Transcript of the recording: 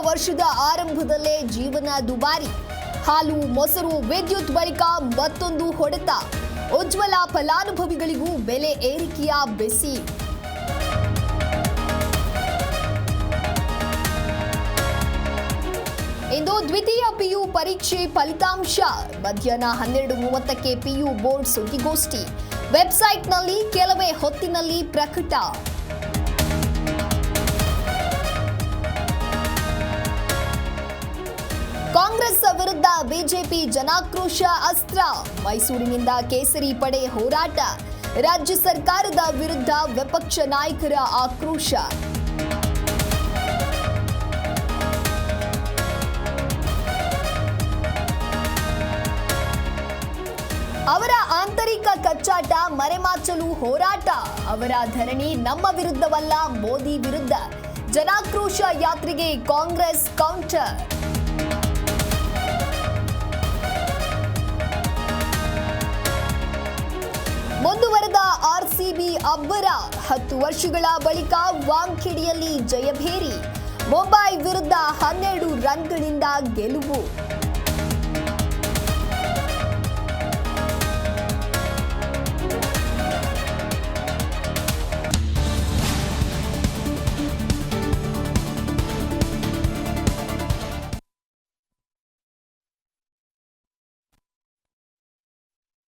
ವರ್ಷದ ಆರಂಭದಲ್ಲೇ ಜೀವನ ದುಬಾರಿ. ಹಾಲು, ಮೊಸರು, ವಿದ್ಯುತ್ ಬಳಿಕ ಮತ್ತೊಂದು ಹೊಡೆತ. ಉಜ್ವಲ ಫಲಾನುಭವಿಗಳಿಗೂ ಬೆಲೆ ಏರಿಕೆಯ ಬೆಸಿ. ಇಂದು ದ್ವಿತೀಯ ಪಿಯು ಪರೀಕ್ಷೆ ಫಲಿತಾಂಶ. ಮಧ್ಯಾಹ್ನ 12:30ಕ್ಕೆ ಪಿಯು ಬೋರ್ಡ್ ಸುದ್ದಿಗೋಷ್ಠಿ. ವೆಬ್ಸೈಟ್ನಲ್ಲಿ ಕೆಲವೇ ಹೊತ್ತಿನಲ್ಲಿ ಪ್ರಕಟ. ಕಾಂಗ್ರೆಸ್ ವಿರುದ್ಧ ಬಿಜೆಪಿ ಜನಾಕ್ರೋಶ ಅಸ್ತ್ರ. ಮೈಸೂರಿನಿಂದ ಕೇಸರಿ ಪಡೆ ಹೋರಾಟ. ರಾಜ್ಯ ಸರ್ಕಾರದ ವಿರುದ್ಧ ವಿಪಕ್ಷ ನಾಯಕರ ಆಕ್ರೋಶ. ಅವರ ಆಂತರಿಕ ಕಚ್ಚಾಟ ಮರೆಮಾಚಲು ಹೋರಾಟ. ಅವರ ಧರಣಿ ನಮ್ಮ ವಿರುದ್ಧವಲ್ಲ, ಮೋದಿ ವಿರುದ್ಧ. ಜನಾಕ್ರೋಶ ಯಾತ್ರೆಗೆ ಕಾಂಗ್ರೆಸ್ ಕೌಂಟರ್. ಮುಂದುವರೆದ ಆರ್ಸಿಬಿ ಅಬ್ಬರ. 10 ವರ್ಷಗಳ ಬಳಿಕ ವಾಂಖೇಡೆಯಲ್ಲಿ ಜಯಭೇರಿ. ಮುಂಬೈ ವಿರುದ್ಧ 12 ರನ್ಗಳಿಂದ ಗೆಲುವು.